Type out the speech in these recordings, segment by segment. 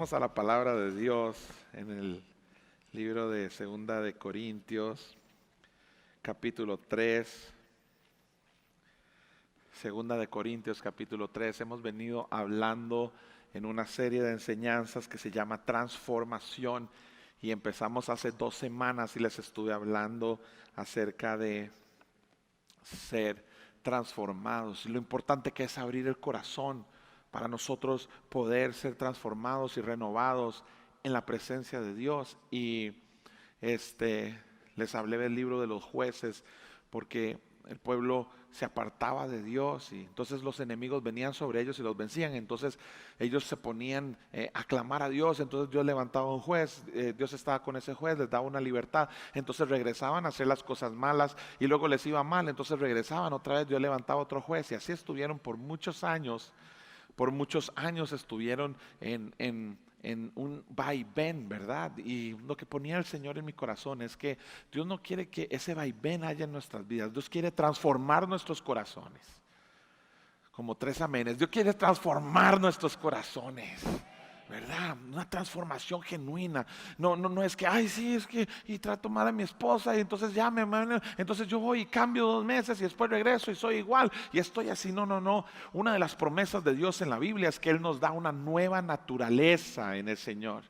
Vamos a la palabra de Dios en el libro de Segunda de Corintios, capítulo 3. Segunda de Corintios, capítulo 3. Hemos venido hablando en una serie de enseñanzas que se llama Transformación. Y empezamos hace 2 semanas y les estuve hablando acerca de ser transformados. Y lo importante que es abrir el corazón para nosotros poder ser transformados y renovados en la presencia de Dios. Y les hablé del libro de los jueces, porque el pueblo se apartaba de Dios y entonces los enemigos venían sobre ellos y los vencían. Entonces ellos se ponían a clamar a Dios. Entonces Dios levantaba un juez, Dios estaba con ese juez, les daba una libertad. Entonces regresaban a hacer las cosas malas y luego les iba mal. Entonces regresaban otra vez, Dios levantaba otro juez y así estuvieron por muchos años. Por muchos años estuvieron en un vaivén, ¿verdad? Y lo que ponía el Señor en mi corazón es que Dios no quiere que ese vaivén haya en nuestras vidas. Dios quiere transformar nuestros corazones. Como 3 amenes. Dios quiere transformar nuestros corazones, ¿verdad? Una transformación genuina. No es que, ay, sí, es que y trato mal a mi esposa y entonces ya entonces yo voy y cambio 2 meses y después regreso y soy igual y estoy así. No. Una de las promesas de Dios en la Biblia es que Él nos da una nueva naturaleza en el Señor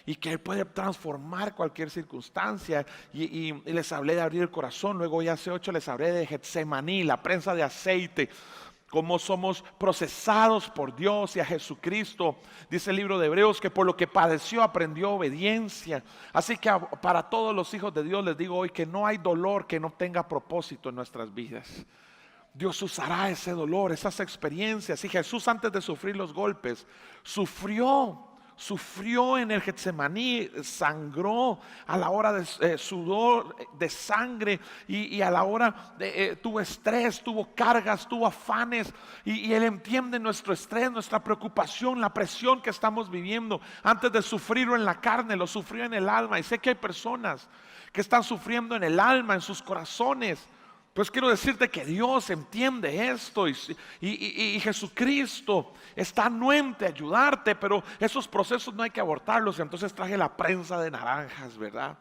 y que Él puede transformar cualquier circunstancia. Y les hablé de abrir el corazón. Luego ya hace 8 les hablé de Getsemaní, la prensa de aceite. Cómo somos procesados por Dios y a Jesucristo. Dice el libro de Hebreos que por lo que padeció aprendió obediencia. Así que para todos los hijos de Dios les digo hoy que no hay dolor que no tenga propósito en nuestras vidas. Dios usará ese dolor, esas experiencias. Y Jesús, antes de sufrir los golpes, sufrió en el Getsemaní, sangró a la hora de sudor, de sangre, y a la hora tuvo estrés, tuvo cargas, tuvo afanes, y Él entiende nuestro estrés, nuestra preocupación, la presión que estamos viviendo. Antes de sufrirlo en la carne, lo sufrió en el alma. Y sé que hay personas que están sufriendo en el alma, en sus corazones. Pues quiero decirte que Dios entiende esto y Jesucristo está anuente a ayudarte, pero esos procesos no hay que abortarlos. Entonces traje la prensa de naranjas, ¿verdad?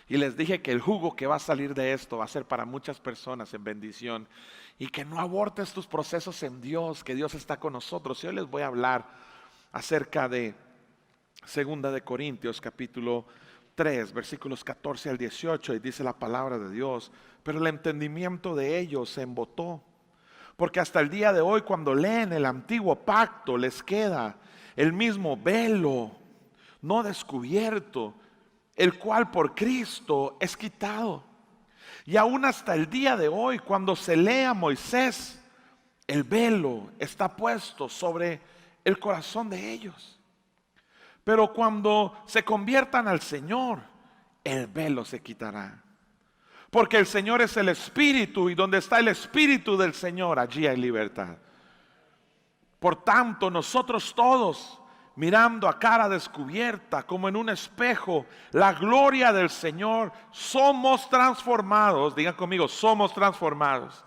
Y les dije que el jugo que va a salir de esto va a ser para muchas personas en bendición. Y que no abortes tus procesos en Dios, que Dios está con nosotros. Y hoy les voy a hablar acerca de Segunda de Corintios, capítulo 3, versículos 14 al 18, y dice la palabra de Dios: pero el entendimiento de ellos se embotó, porque hasta el día de hoy, cuando leen el antiguo pacto, les queda el mismo velo no descubierto, el cual por Cristo es quitado. Y aún hasta el día de hoy, cuando se lee a Moisés, el velo está puesto sobre el corazón de ellos. Pero cuando se conviertan al Señor, el velo se quitará. Porque el Señor es el Espíritu, y donde está el Espíritu del Señor, allí hay libertad. Por tanto, nosotros todos, mirando a cara descubierta, como en un espejo, la gloria del Señor, somos transformados. Digan conmigo, somos transformados.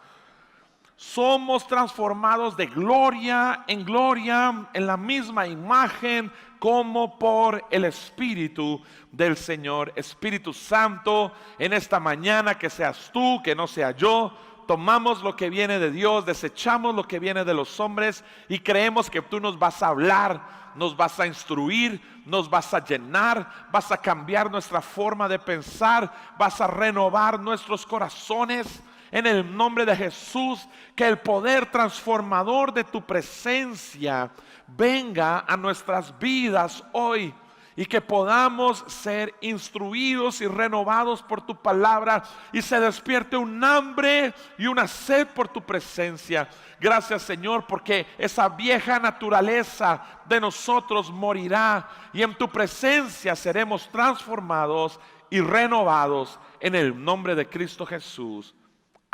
Somos transformados de gloria en gloria, en la misma imagen, como por el Espíritu del Señor. Espíritu Santo, en esta mañana, que seas tú, que no sea yo, tomamos lo que viene de Dios, desechamos lo que viene de los hombres y creemos que tú nos vas a hablar, nos vas a instruir, nos vas a llenar, vas a cambiar nuestra forma de pensar, vas a renovar nuestros corazones. En el nombre de Jesús, que el poder transformador de tu presencia venga a nuestras vidas hoy y que podamos ser instruidos y renovados por tu palabra y se despierte un hambre y una sed por tu presencia. Gracias, Señor, porque esa vieja naturaleza de nosotros morirá y en tu presencia seremos transformados y renovados en el nombre de Cristo Jesús.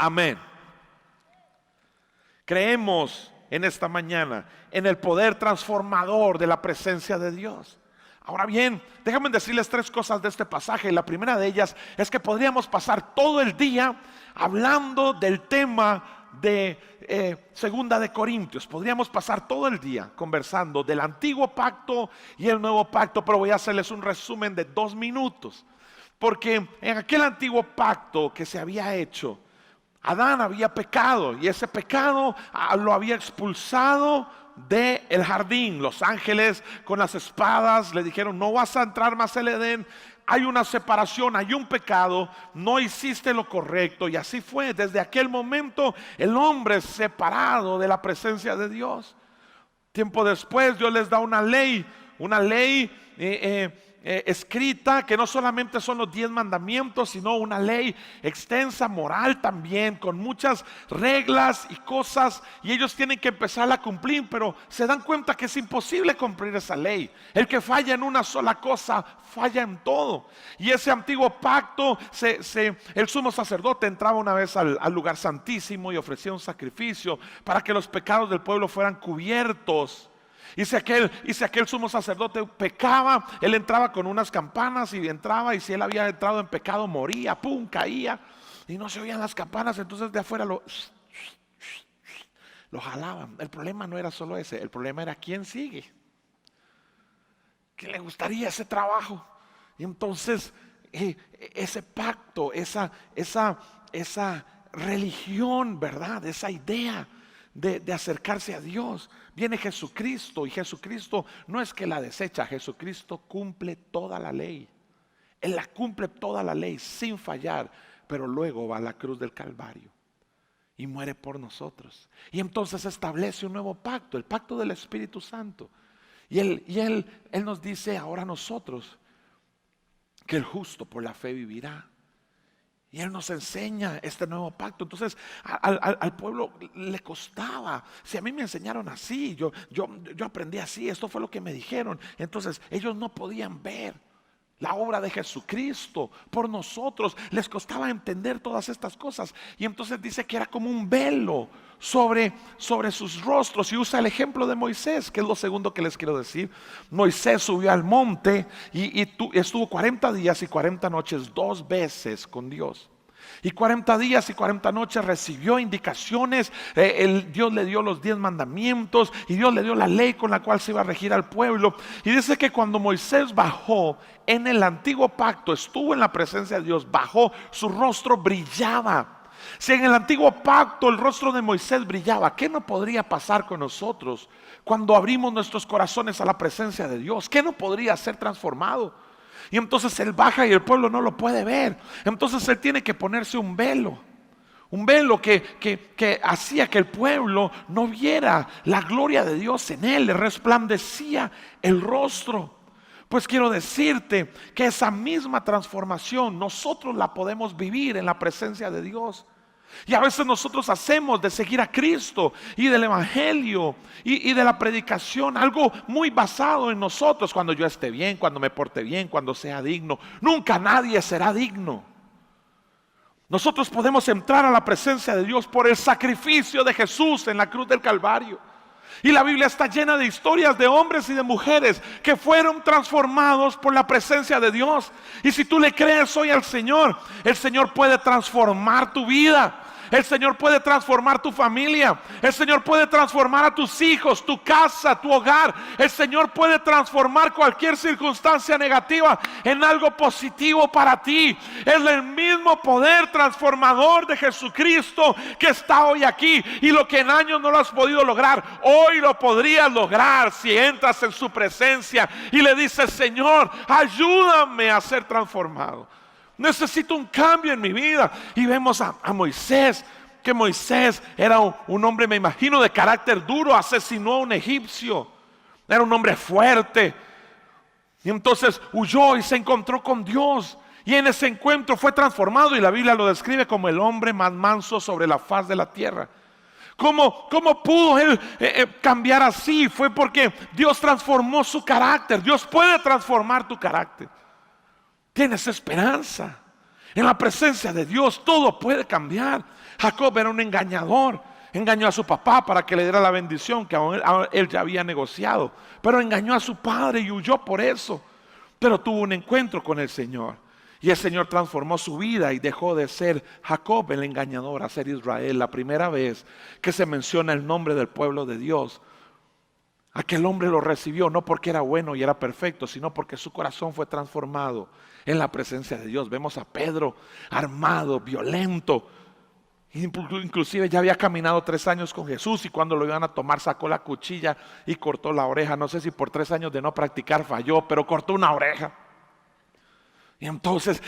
Amén. Creemos en esta mañana en el poder transformador de la presencia de Dios. Ahora bien, déjenme decirles 3 cosas de este pasaje. La primera de ellas es que podríamos pasar todo el día hablando del tema de Segunda de Corintios. Podríamos pasar todo el día conversando del antiguo pacto y el nuevo pacto, pero voy a hacerles un resumen de 2 minutos. Porque en aquel antiguo pacto que se había hecho, Adán había pecado y ese pecado lo había expulsado del jardín. Los ángeles con las espadas le dijeron: no vas a entrar más al Edén. Hay una separación, hay un pecado, no hiciste lo correcto. Y así fue, desde aquel momento el hombre separado de la presencia de Dios. Tiempo después Dios les da una ley escrita, que no solamente son los 10 mandamientos, sino una ley extensa, moral también, con muchas reglas y cosas, y ellos tienen que empezar a cumplir, pero se dan cuenta que es imposible cumplir esa ley. El que falla en una sola cosa, falla en todo. Y ese antiguo pacto, el sumo sacerdote entraba una vez al lugar santísimo y ofrecía un sacrificio para que los pecados del pueblo fueran cubiertos. Y si aquel sumo sacerdote pecaba, él entraba con unas campanas y entraba, y si él había entrado en pecado, moría, pum, caía, y no se oían las campanas. Entonces de afuera lo jalaban. El problema no era solo ese, el problema era quién sigue, que le gustaría ese trabajo. Y entonces ese pacto, esa religión, ¿verdad? Esa idea de acercarse a Dios. Viene Jesucristo, y Jesucristo no es que la desecha, Jesucristo cumple toda la ley. Él la cumple toda la ley sin fallar, pero luego va a la cruz del Calvario y muere por nosotros. Y entonces establece un nuevo pacto, el pacto del Espíritu Santo. Y él nos dice ahora a nosotros que el justo por la fe vivirá. Y Él nos enseña este nuevo pacto. Entonces al pueblo le costaba. Si a mí me enseñaron así, yo aprendí así, esto fue lo que me dijeron. Entonces ellos no podían ver la obra de Jesucristo por nosotros. Les costaba entender todas estas cosas. Y entonces dice que era como un velo sobre sus rostros. Y usa el ejemplo de Moisés, que es lo segundo que les quiero decir. Moisés subió al monte y estuvo 40 días y 40 noches 2 veces con Dios. Y 40 días y 40 noches recibió indicaciones. Dios le dio los 10 mandamientos y Dios le dio la ley con la cual se iba a regir al pueblo. Y dice que cuando Moisés bajó en el antiguo pacto, estuvo en la presencia de Dios, bajó, su rostro brillaba. Si en el antiguo pacto el rostro de Moisés brillaba, ¿qué no podría pasar con nosotros cuando abrimos nuestros corazones a la presencia de Dios? ¿Qué no podría ser transformado? Y entonces él baja y el pueblo no lo puede ver. Entonces él tiene que ponerse un velo. Un velo que hacía que el pueblo no viera la gloria de Dios en él. Le resplandecía el rostro. Pues quiero decirte que esa misma transformación nosotros la podemos vivir en la presencia de Dios. Y a veces nosotros hacemos de seguir a Cristo y del Evangelio y de la predicación algo muy basado en nosotros. Cuando yo esté bien, cuando me porte bien, cuando sea digno. Nunca nadie será digno. Nosotros podemos entrar a la presencia de Dios por el sacrificio de Jesús en la cruz del Calvario. Y la Biblia está llena de historias de hombres y de mujeres que fueron transformados por la presencia de Dios. Y si tú le crees hoy al Señor, el Señor puede transformar tu vida. El Señor puede transformar tu familia. El Señor puede transformar a tus hijos, tu casa, tu hogar. El Señor puede transformar cualquier circunstancia negativa en algo positivo para ti. Es el mismo poder transformador de Jesucristo que está hoy aquí. Y lo que en años no lo has podido lograr, hoy lo podrías lograr si entras en su presencia y le dices: Señor, ayúdame a ser transformado. Necesito un cambio en mi vida. Y vemos a Moisés, que Moisés era un hombre, me imagino, de carácter duro. Asesinó a un egipcio. Era un hombre fuerte. Y entonces huyó y se encontró con Dios. Y en ese encuentro fue transformado. Y la Biblia lo describe como el hombre más manso sobre la faz de la tierra. ¿Cómo pudo él cambiar así? Fue porque Dios transformó su carácter. Dios puede transformar tu carácter. Tienes esperanza. En la presencia de Dios todo puede cambiar. Jacob era un engañador. Engañó a su papá para que le diera la bendición que él ya había negociado. Pero engañó a su padre y huyó por eso. Pero tuvo un encuentro con el Señor. Y el Señor transformó su vida y dejó de ser Jacob el engañador a ser Israel. La primera vez que se menciona el nombre del pueblo de Dios, aquel hombre lo recibió no porque era bueno y era perfecto, sino porque su corazón fue transformado en la presencia de Dios. Vemos a Pedro armado, violento. Inclusive ya había caminado 3 años con Jesús, y cuando lo iban a tomar sacó la cuchilla y cortó la oreja. No sé si por 3 años de no practicar falló, pero cortó una oreja. Y entonces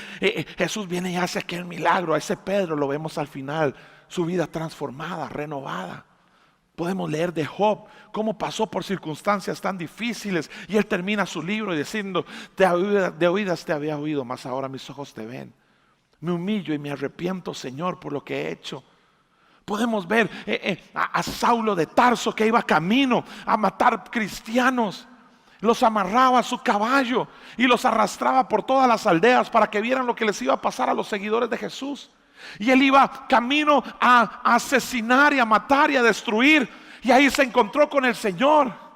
Jesús viene y hace aquel milagro. A ese Pedro lo vemos al final, su vida transformada, renovada. Podemos leer de Job, cómo pasó por circunstancias tan difíciles, y él termina su libro diciendo: de oídas te había oído, mas ahora mis ojos te ven. Me humillo y me arrepiento, Señor, por lo que he hecho. Podemos ver a Saulo de Tarso, que iba camino a matar cristianos. Los amarraba a su caballo y los arrastraba por todas las aldeas para que vieran lo que les iba a pasar a los seguidores de Jesús. Y él iba camino a asesinar y a matar y a destruir. Y ahí se encontró con el Señor.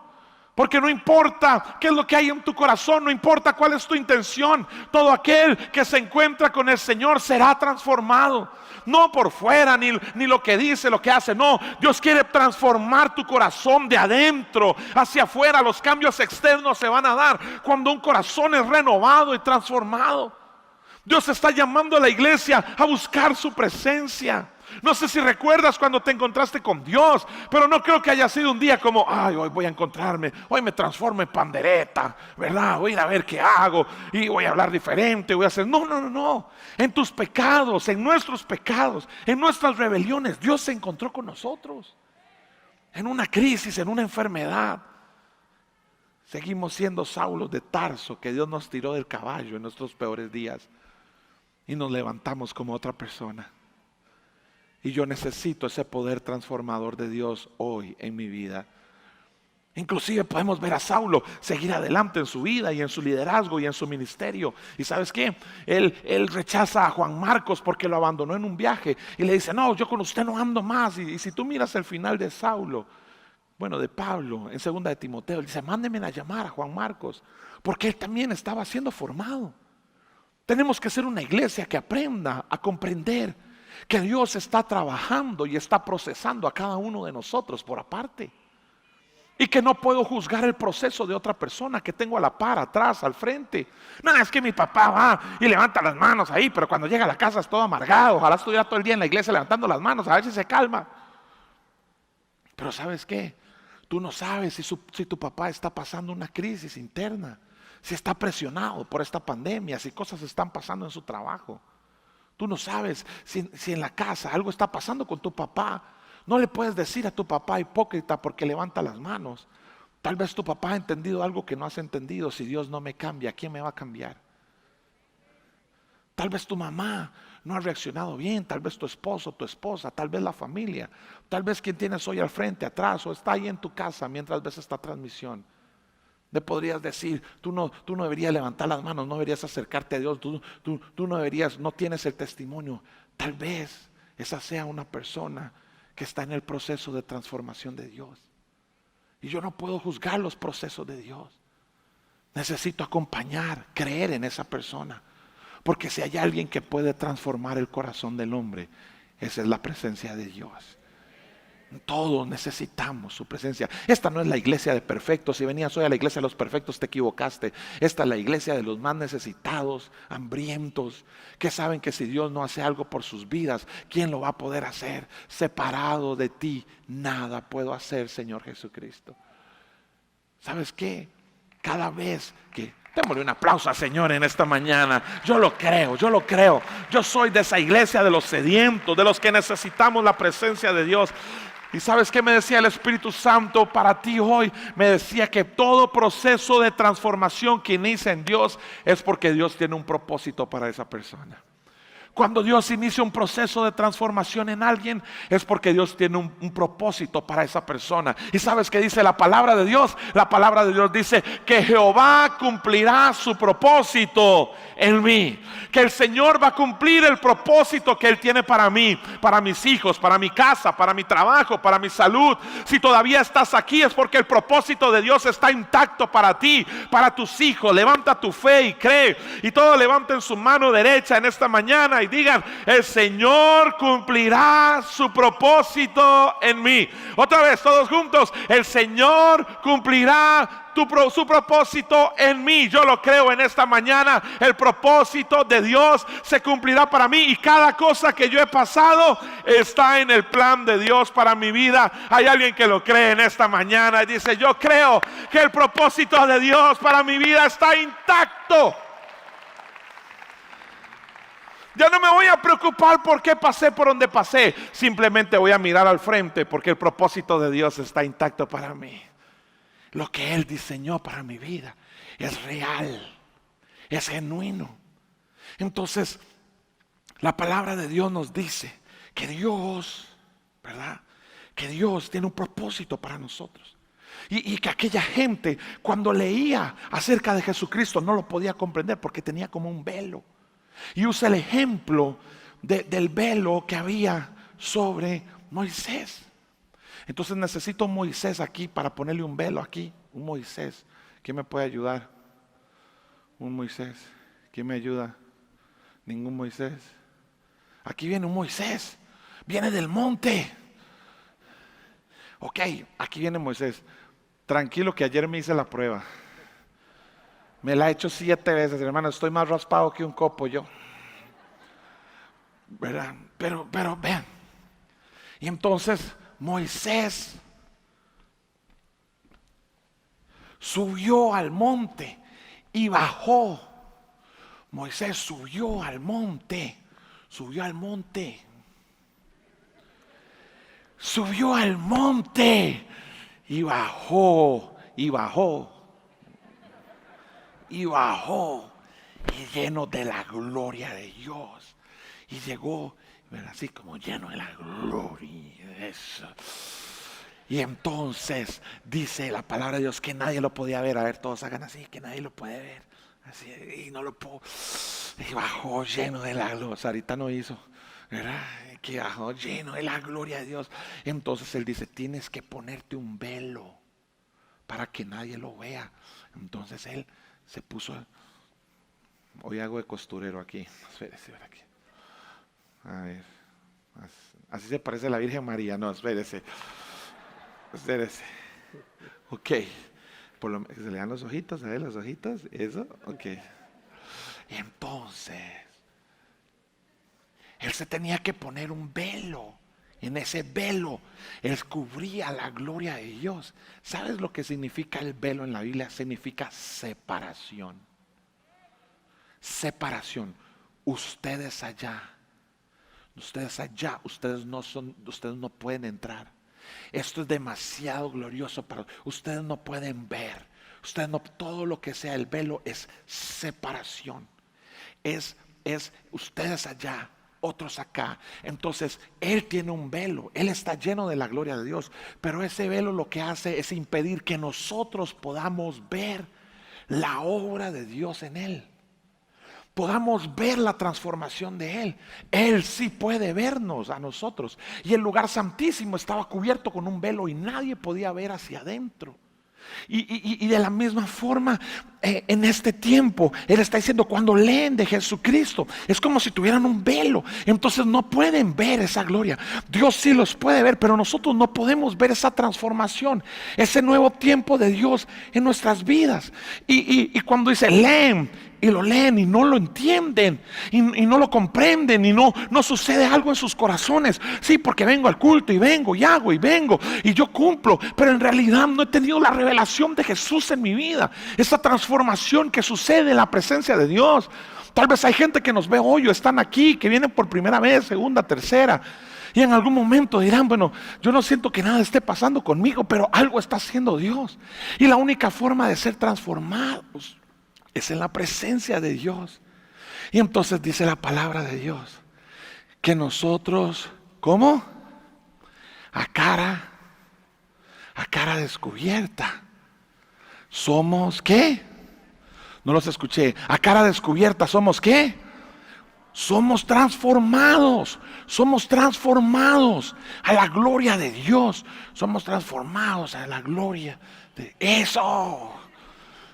Porque no importa qué es lo que hay en tu corazón, no importa cuál es tu intención, todo aquel que se encuentra con el Señor será transformado. No por fuera, ni lo que dice, lo que hace. No, Dios quiere transformar tu corazón de adentro hacia afuera. Los cambios externos se van a dar cuando un corazón es renovado y transformado. Dios está llamando a la iglesia a buscar su presencia. No sé si recuerdas cuando te encontraste con Dios, pero no creo que haya sido un día como: ay, hoy voy a encontrarme, hoy me transformo en pandereta, ¿verdad? Voy a ir a ver qué hago y voy a hablar diferente, voy a hacer... No. En tus pecados, en nuestros pecados, en nuestras rebeliones, Dios se encontró con nosotros. En una crisis, en una enfermedad. Seguimos siendo Saulos de Tarso, que Dios nos tiró del caballo en nuestros peores días y nos levantamos como otra persona. Y yo necesito ese poder transformador de Dios hoy en mi vida. Inclusive podemos ver a Saulo seguir adelante en su vida y en su liderazgo y en su ministerio. ¿Y sabes qué? Él rechaza a Juan Marcos porque lo abandonó en un viaje. Y le dice: no, yo con usted no ando más. Y si tú miras el final de Saulo, bueno, de Pablo, en 2 de Timoteo, él dice: mándenme a llamar a Juan Marcos, porque él también estaba siendo formado. Tenemos que ser una iglesia que aprenda a comprender que Dios está trabajando y está procesando a cada uno de nosotros por aparte. Y que no puedo juzgar el proceso de otra persona que tengo a la par, atrás, al frente. No, es que mi papá va y levanta las manos ahí, pero cuando llega a la casa es todo amargado. Ojalá estuviera todo el día en la iglesia levantando las manos, a ver si se calma. Pero ¿sabes qué? Tú no sabes si tu papá está pasando una crisis interna, si está presionado por esta pandemia, si cosas están pasando en su trabajo. Tú no sabes si en la casa algo está pasando con tu papá. No le puedes decir a tu papá hipócrita porque levanta las manos. Tal vez tu papá ha entendido algo que no has entendido. Si Dios no me cambia, ¿quién me va a cambiar? Tal vez tu mamá no ha reaccionado bien. Tal vez tu esposo, tu esposa, tal vez la familia. Tal vez quien tienes hoy al frente, atrás, o está ahí en tu casa mientras ves esta transmisión. Le podrías decir: tú no deberías levantar las manos, no deberías acercarte a Dios, tú no deberías, no tienes el testimonio. Tal vez esa sea una persona que está en el proceso de transformación de Dios. Y yo no puedo juzgar los procesos de Dios. Necesito acompañar, creer en esa persona. Porque si hay alguien que puede transformar el corazón del hombre, esa es la presencia de Dios. Todos necesitamos su presencia. Esta no es la iglesia de perfectos. Si venías hoy a la iglesia de los perfectos, te equivocaste. Esta es la iglesia de los más necesitados, hambrientos, que saben que si Dios no hace algo por sus vidas, ¿quién lo va a poder hacer? Separado de ti, nada puedo hacer, Señor Jesucristo. ¿Sabes qué? Cada vez que... démosle un aplauso al Señor en esta mañana. Yo lo creo. Yo soy de esa iglesia de los sedientos, de los que necesitamos la presencia de Dios. ¿Y sabes qué me decía el Espíritu Santo para ti hoy? Me decía que todo proceso de transformación que inicia en Dios es porque Dios tiene un propósito para esa persona. Cuando Dios inicia un proceso de transformación en alguien, es porque Dios tiene un propósito para esa persona. ¿Y sabes qué dice la palabra de Dios? La palabra de Dios dice que Jehová cumplirá su propósito en mí. Que el Señor va a cumplir el propósito que Él tiene para mí, para mis hijos, para mi casa, para mi trabajo, para mi salud. Si todavía estás aquí es porque el propósito de Dios está intacto para ti, para tus hijos. Levanta tu fe y cree. Y todos levanten su mano derecha en esta mañana y digan: el Señor cumplirá su propósito en mí. Otra vez, todos juntos: el Señor cumplirá su propósito en mí. Yo lo creo en esta mañana. El propósito de Dios se cumplirá para mí, y cada cosa que yo he pasado está en el plan de Dios para mi vida. Hay alguien que lo cree en esta mañana y dice: yo creo que el propósito de Dios para mi vida está intacto. Ya no me voy a preocupar por qué pasé por donde pasé. Simplemente voy a mirar al frente, porque el propósito de Dios está intacto para mí. Lo que Él diseñó para mi vida es real, es genuino. Entonces, la palabra de Dios nos dice que Dios, ¿verdad?, que Dios tiene un propósito para nosotros. Y que aquella gente, cuando leía acerca de Jesucristo, no lo podía comprender porque tenía como un velo. Y usa el ejemplo del velo que había sobre Moisés. Entonces necesito un Moisés aquí para ponerle un velo aquí. Un Moisés. ¿Quién me puede ayudar? Un Moisés. ¿Quién me ayuda? Ningún Moisés. Aquí viene un Moisés. Viene del monte. Ok, aquí viene Moisés. Tranquilo que ayer me hice la prueba. Me la he hecho 7 veces, hermano. Estoy más raspado que un copo yo, ¿verdad? Pero vean. Y entonces Moisés subió al monte y bajó. Moisés subió al monte. Subió al monte. Subió al monte y bajó. Y bajó. Y bajó, y lleno de la gloria de Dios. Y llegó, ¿verdad?, así como lleno de la gloria de eso. Y entonces dice la palabra de Dios que nadie lo podía ver. A ver, todos hagan así, que nadie lo puede ver. Así, y no lo puedo. Y bajó lleno de la gloria. Sarita no hizo, ¿verdad? Que bajó lleno de la gloria de Dios. Entonces Él dice: tienes que ponerte un velo para que nadie lo vea. Entonces Él se puso. Hoy hago de costurero aquí. Espérese, aquí. A ver. Así se parece a la Virgen María. No, espérese. Ok. Por lo menos se le dan los ojitos, ¿sabes? Los ojitos. Eso. Ok. Y entonces Él se tenía que poner un velo. En ese velo Él cubría la gloria de Dios. ¿Sabes lo que significa el velo en la Biblia? Significa separación. Separación. Ustedes allá, ustedes no pueden entrar. Esto es demasiado glorioso para ustedes. No pueden ver. Ustedes no, todo lo que sea el velo es separación. Es ustedes allá, otros acá. Entonces Él tiene un velo. Él está lleno de la gloria de Dios, pero ese velo lo que hace es impedir que nosotros podamos ver la obra de Dios en Él, podamos ver la transformación de Él. Él sí puede vernos a nosotros. Y el lugar santísimo estaba cubierto con un velo y nadie podía ver hacia adentro. Y de la misma forma, en este tiempo Él está diciendo: cuando leen de Jesucristo, es como si tuvieran un velo. Entonces no pueden ver esa gloria. Dios sí los puede ver, pero nosotros no podemos ver esa transformación, ese nuevo tiempo de Dios en nuestras vidas. Y cuando dice leen, y lo leen y no lo entienden y no lo comprenden y no sucede algo en sus corazones. Sí, porque vengo al culto y vengo y hago y vengo y yo cumplo, pero en realidad no he tenido la revelación de Jesús en mi vida, esa transformación que sucede en la presencia de Dios. Tal vez hay gente que nos ve hoy o están aquí, que vienen por primera vez, segunda, tercera, y en algún momento dirán: bueno, yo no siento que nada esté pasando conmigo, pero algo está haciendo Dios. Y la única forma de ser transformados es en la presencia de Dios. Y entonces dice la palabra de Dios que nosotros, ¿cómo? A cara descubierta. Somos, ¿qué? No los escuché. A cara descubierta somos, ¿qué? Somos transformados a la gloria de Dios. Somos transformados a la gloria de eso.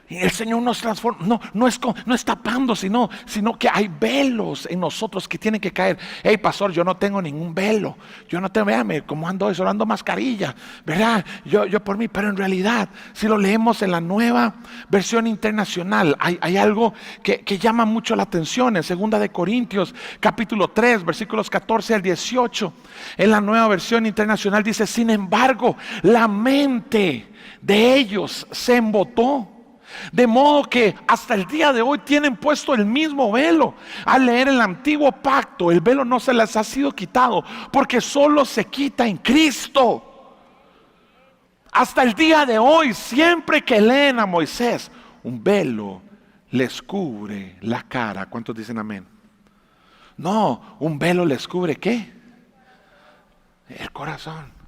Y el Señor nos transforma, no es tapando, sino que hay velos en nosotros que tienen que caer. Hey, pastor, yo no tengo ningún velo. Yo no tengo, véame cómo ando eso, ando mascarilla, ¿verdad? Yo por mí, pero en realidad, si lo leemos en la Nueva Versión Internacional, hay algo que llama mucho la atención. En 2 de Corintios, capítulo 3, versículos 14 al 18. En la Nueva Versión Internacional dice: sin embargo, la mente de ellos se embotó, de modo que hasta el día de hoy tienen puesto el mismo velo. Al leer el antiguo pacto, el velo no se les ha sido quitado, porque solo se quita en Cristo. Hasta el día de hoy, siempre que leen a Moisés, un velo les cubre la cara. ¿Cuántos dicen amén? No, un velo les cubre ¿qué? El corazón.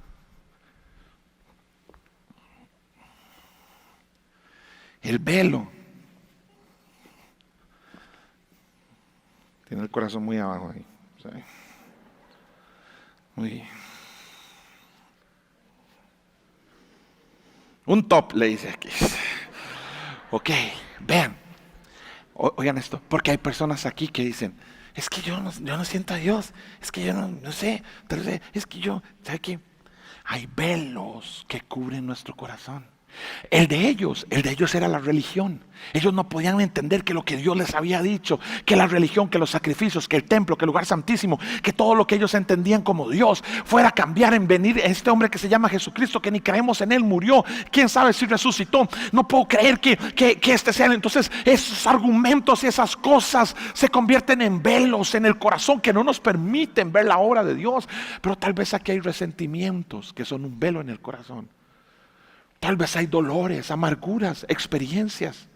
El velo tiene el corazón muy abajo ahí, ¿sí? Muy. Un top le dice aquí. Ok, vean. Oigan esto, porque hay personas aquí que dicen: es que yo no siento a Dios, es que yo no sé, es que ¿sabe qué? Hay velos que cubren nuestro corazón. El de ellos era la religión. Ellos no podían entender que lo que Dios les había dicho, que la religión, que los sacrificios, que el templo, que el lugar santísimo, que todo lo que ellos entendían como Dios fuera a cambiar en venir este hombre que se llama Jesucristo, que ni creemos en él, murió, quién sabe si resucitó. No puedo creer que este sea. Entonces esos argumentos y esas cosas se convierten en velos en el corazón que no nos permiten ver la obra de Dios. Pero tal vez aquí hay resentimientos que son un velo en el corazón. Tal vez hay dolores, amarguras, experiencias.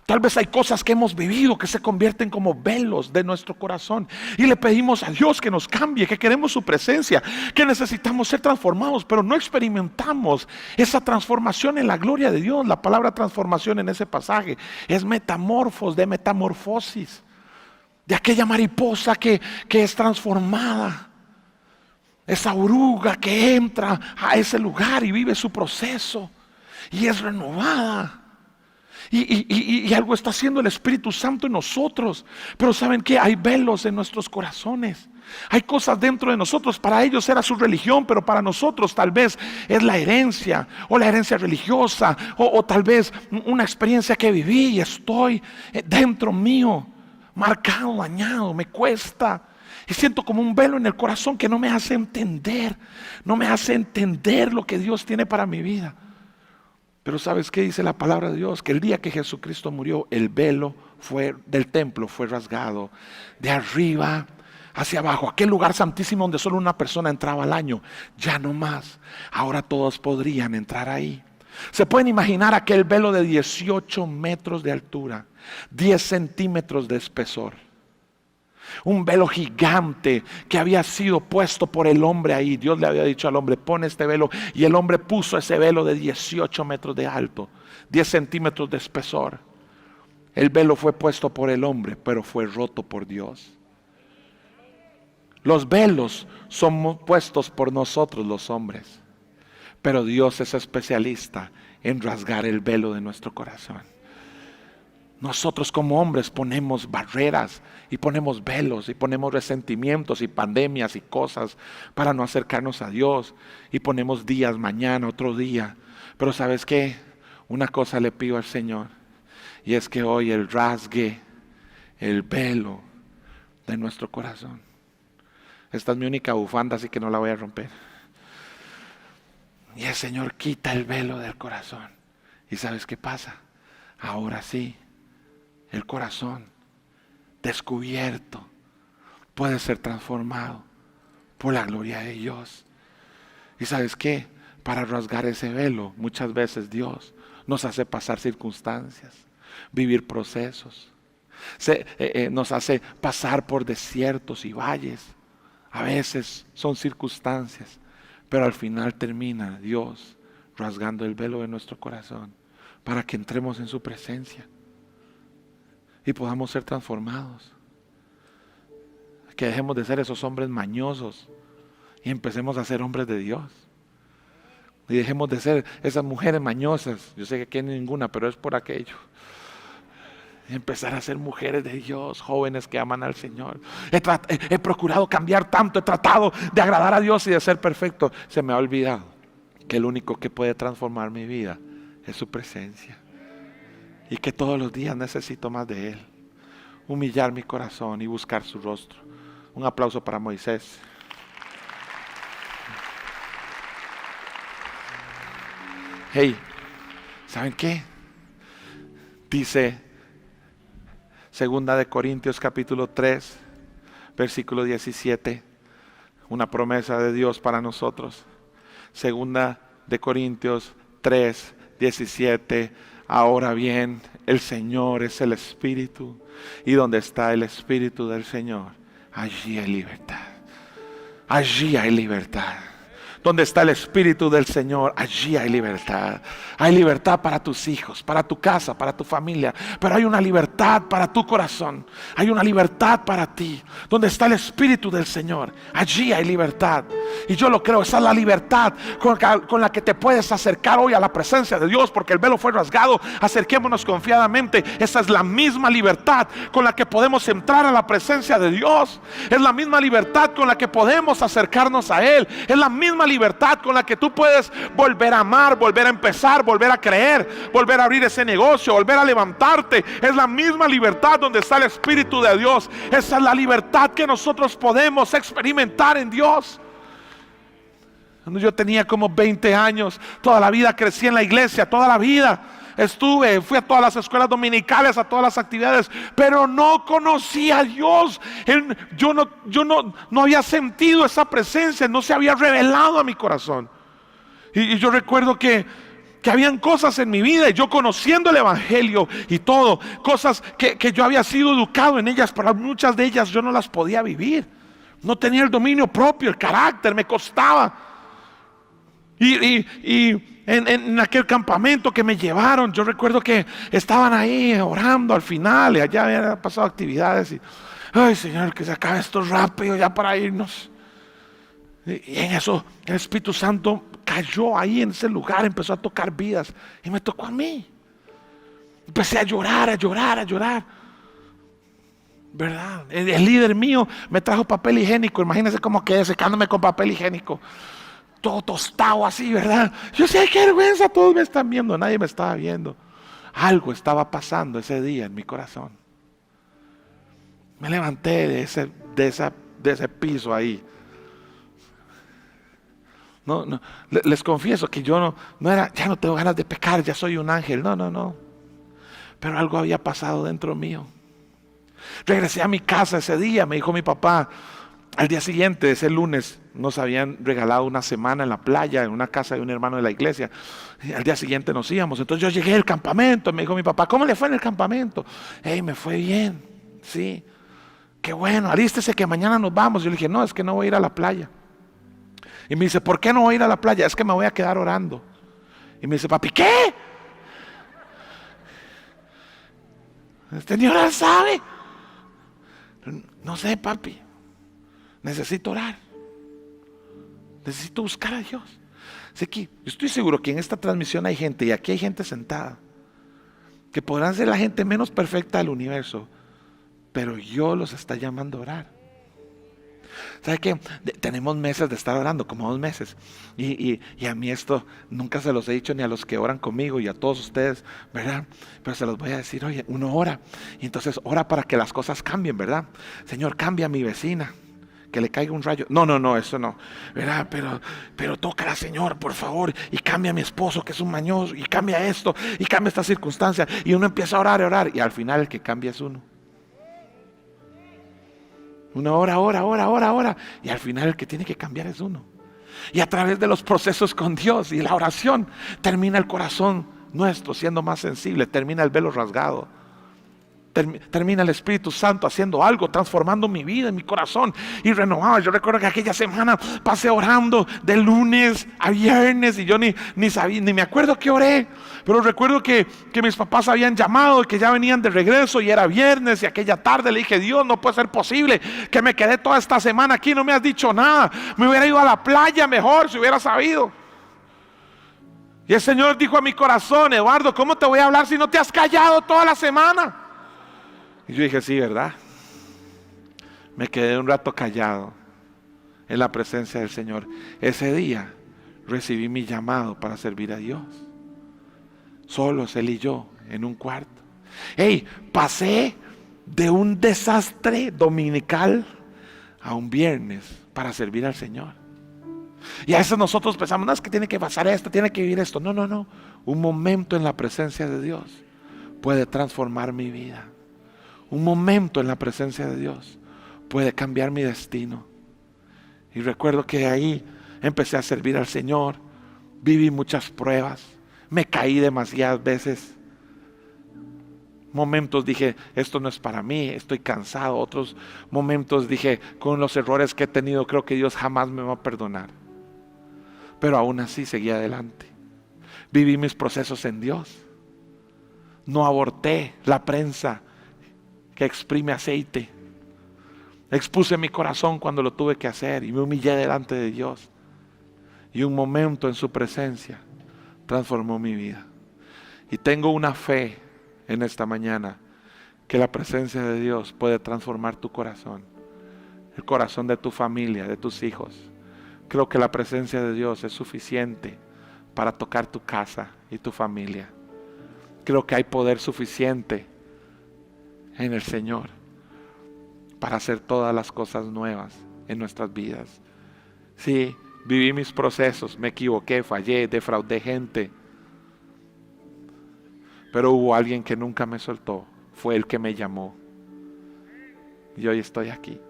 Tal vez hay cosas que hemos vivido que se convierten como velos de nuestro corazón. Y le pedimos a Dios que nos cambie, que queremos su presencia, que necesitamos ser transformados, pero no experimentamos esa transformación en la gloria de Dios. La palabra transformación en ese pasaje es de metamorfosis, de aquella mariposa que es transformada. Esa oruga que entra a ese lugar y vive su proceso y es renovada. Y algo está haciendo el Espíritu Santo en nosotros. Pero ¿saben qué? Hay velos en nuestros corazones. Hay cosas dentro de nosotros. Para ellos era su religión, pero para nosotros tal vez es la herencia, o la herencia religiosa, o tal vez una experiencia que viví y estoy dentro mío, marcado, dañado, me cuesta. Y siento como un velo en el corazón que no me hace entender lo que Dios tiene para mi vida. Pero ¿sabes qué dice la palabra de Dios? Que el día que Jesucristo murió, el velo del templo fue rasgado de arriba hacia abajo. Aquel lugar santísimo donde solo una persona entraba al año, ya no más. Ahora todos podrían entrar ahí. Se pueden imaginar aquel velo de 18 metros de altura, 10 centímetros de espesor. Un velo gigante que había sido puesto por el hombre ahí. Dios le había dicho al hombre: pon este velo. Y el hombre puso ese velo de 18 metros de alto, 10 centímetros de espesor. El velo fue puesto por el hombre, pero fue roto por Dios. Los velos son puestos por nosotros los hombres, pero Dios es especialista en rasgar el velo de nuestro corazón. Nosotros como hombres ponemos barreras y ponemos velos y ponemos resentimientos y pandemias y cosas para no acercarnos a Dios, y ponemos días, mañana, otro día. Pero ¿sabes qué? Una cosa le pido al Señor, y es que hoy Él rasgue el velo de nuestro corazón. Esta es mi única bufanda, así que no la voy a romper. Y el Señor quita el velo del corazón. ¿Y sabes qué pasa? Ahora sí, el corazón descubierto puede ser transformado por la gloria de Dios. ¿Y sabes qué? Para rasgar ese velo, muchas veces Dios nos hace pasar circunstancias, vivir procesos. Nos hace pasar por desiertos y valles. A veces son circunstancias, pero al final termina Dios rasgando el velo de nuestro corazón para que entremos en su presencia y podamos ser transformados. Que dejemos de ser esos hombres mañosos y empecemos a ser hombres de Dios. Y dejemos de ser esas mujeres mañosas. Yo sé que aquí no hay ninguna, pero es por aquello. Y empezar a ser mujeres de Dios, jóvenes que aman al Señor. He procurado cambiar tanto, he tratado de agradar a Dios y de ser perfecto. Se me ha olvidado que el único que puede transformar mi vida es su presencia. Y que todos los días necesito más de Él. Humillar mi corazón y buscar su rostro. Un aplauso para Moisés. Hey, ¿saben qué? Dice Segunda de Corintios capítulo 3, versículo 17, una promesa de Dios para nosotros. Segunda de Corintios 3, 17, ahora bien, el Señor es el Espíritu, y donde está el Espíritu del Señor, allí hay libertad. Allí hay libertad. Donde está el Espíritu del Señor, allí hay libertad. Hay libertad para tus hijos, para tu casa, para tu familia. Pero hay una libertad para tu corazón. Hay una libertad para ti. Donde está el Espíritu del Señor, allí hay libertad. Y yo lo creo, esa es la libertad con la que te puedes acercar hoy a la presencia de Dios, porque el velo fue rasgado. Acerquémonos confiadamente. Esa es la misma libertad con la que podemos entrar a la presencia de Dios. Es la misma libertad con la que podemos acercarnos a Él. Es la misma libertad con la que tú puedes volver a amar, volver a empezar, volver a creer, volver a abrir ese negocio, volver a levantarte. Es la misma libertad donde está el Espíritu de Dios. Esa es la libertad que nosotros podemos experimentar en Dios. Cuando yo tenía como 20 años, toda la vida crecí en la iglesia, toda la vida fui a todas las escuelas dominicales, a todas las actividades, pero no conocía a Dios. Yo no había sentido esa presencia, no se había revelado a mi corazón. Y yo recuerdo que habían cosas en mi vida, y yo conociendo el Evangelio y todo, cosas que yo había sido educado en ellas, pero muchas de ellas yo no las podía vivir. No tenía el dominio propio, el carácter, me costaba. Y en aquel campamento que me llevaron, yo recuerdo que estaban ahí orando al final, y allá habían pasado actividades, y ay Señor, que se acabe esto rápido ya para irnos. Y en eso el Espíritu Santo cayó ahí en ese lugar, empezó a tocar vidas, y me tocó a mí. Empecé a llorar, a llorar, a llorar, ¿verdad? El líder mío me trajo papel higiénico. Imagínense cómo quedé secándome con papel higiénico, todo tostado así, ¿verdad? Yo decía, qué vergüenza, todos me están viendo, nadie me estaba viendo. Algo estaba pasando ese día en mi corazón. Me levanté de ese piso ahí. No, les confieso que yo no era, ya no tengo ganas de pecar, ya soy un ángel. No. Pero algo había pasado dentro mío. Regresé a mi casa ese día, me dijo mi papá. Al día siguiente, ese lunes, nos habían regalado una semana en la playa, en una casa de un hermano de la iglesia. Y al día siguiente nos íbamos. Entonces yo llegué al campamento, me dijo mi papá, ¿cómo le fue en el campamento? Hey, me fue bien, sí. Qué bueno, alístese que mañana nos vamos. Yo le dije, no, es que no voy a ir a la playa. Y me dice, ¿por qué no voy a ir a la playa? Es que me voy a quedar orando. Y me dice, papi, ¿qué? Este ni orar sabe. No sé, papi. Necesito orar. Necesito buscar a Dios. Sé que yo estoy seguro que en esta transmisión hay gente, y aquí hay gente sentada, que podrán ser la gente menos perfecta del universo, pero Dios los está llamando a orar. ¿Sabe qué? Tenemos meses de estar orando, como 2 meses. Y a mí esto nunca se los he dicho ni a los que oran conmigo y a todos ustedes, ¿verdad? Pero se los voy a decir, oye, uno ora. Y entonces ora para que las cosas cambien, ¿verdad? Señor, cambia a mi vecina, que le caiga un rayo. No, eso no, ¿verdad? Pero tócala, Señor, por favor. Y cambia a mi esposo, que es un mañoso. Y cambia esto, y cambia esta circunstancia. Y uno empieza a orar. Y al final el que cambia es uno. Uno ora. Y al final el que tiene que cambiar es uno. Y a través de los procesos con Dios y la oración, termina el corazón nuestro siendo más sensible. Termina el velo rasgado. termina el Espíritu Santo haciendo algo, transformando mi vida, mi corazón y renovado. Yo recuerdo que aquella semana pasé orando de lunes a viernes y yo ni sabía, ni me acuerdo que oré, pero recuerdo que mis papás habían llamado y que ya venían de regreso y era viernes, y aquella tarde le dije: Dios, no puede ser posible que me quedé toda esta semana aquí, no me has dicho nada, me hubiera ido a la playa mejor si hubiera sabido. Y el Señor dijo a mi corazón: Eduardo, ¿cómo te voy a hablar si no te has callado toda la semana? Y yo dije: sí, ¿verdad? Me quedé un rato callado en la presencia del Señor. Ese día recibí mi llamado para servir a Dios. Solos, Él y yo, en un cuarto. Pasé de un desastre dominical a un viernes para servir al Señor. Y a veces nosotros pensamos: no, es que tiene que pasar esto, tiene que vivir esto. No. Un momento en la presencia de Dios puede transformar mi vida. Un momento en la presencia de Dios puede cambiar mi destino. Y recuerdo que ahí empecé a servir al Señor. Viví muchas pruebas. Me caí demasiadas veces. Momentos dije: esto no es para mí, estoy cansado. Otros momentos dije: con los errores que he tenido, creo que Dios jamás me va a perdonar. Pero aún así seguí adelante. Viví mis procesos en Dios. No aborté la prensa que exprime aceite. Expuse mi corazón cuando lo tuve que hacer y me humillé delante de Dios. Y un momento en su presencia transformó mi vida. Y tengo una fe en esta mañana que la presencia de Dios puede transformar tu corazón, el corazón de tu familia, de tus hijos. Creo que la presencia de Dios es suficiente para tocar tu casa y tu familia. Creo que hay poder suficiente en el Señor para hacer todas las cosas nuevas en nuestras vidas. Sí, viví mis procesos, me equivoqué, fallé, defraudé gente, pero hubo alguien que nunca me soltó, fue el que me llamó. Y hoy estoy aquí.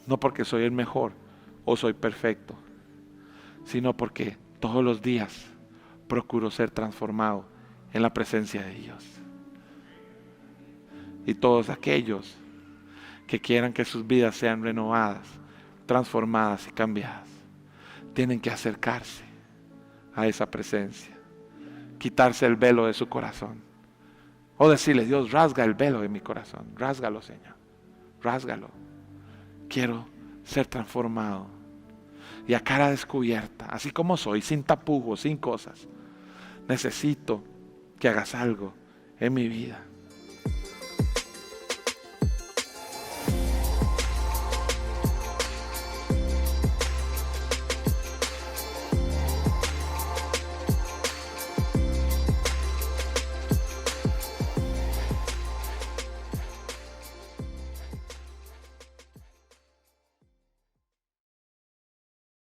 No porque soy el mejor o soy perfecto, sino porque todos los días procuro ser transformado en la presencia de Dios. Y todos aquellos que quieran que sus vidas sean renovadas, transformadas y cambiadas, tienen que acercarse a esa presencia, quitarse el velo de su corazón, o decirle: Dios, rasga el velo de mi corazón, rásgalo, Señor, rásgalo. Quiero ser transformado y a cara descubierta, así como soy, sin tapujos, sin cosas. Necesito que hagas algo en mi vida.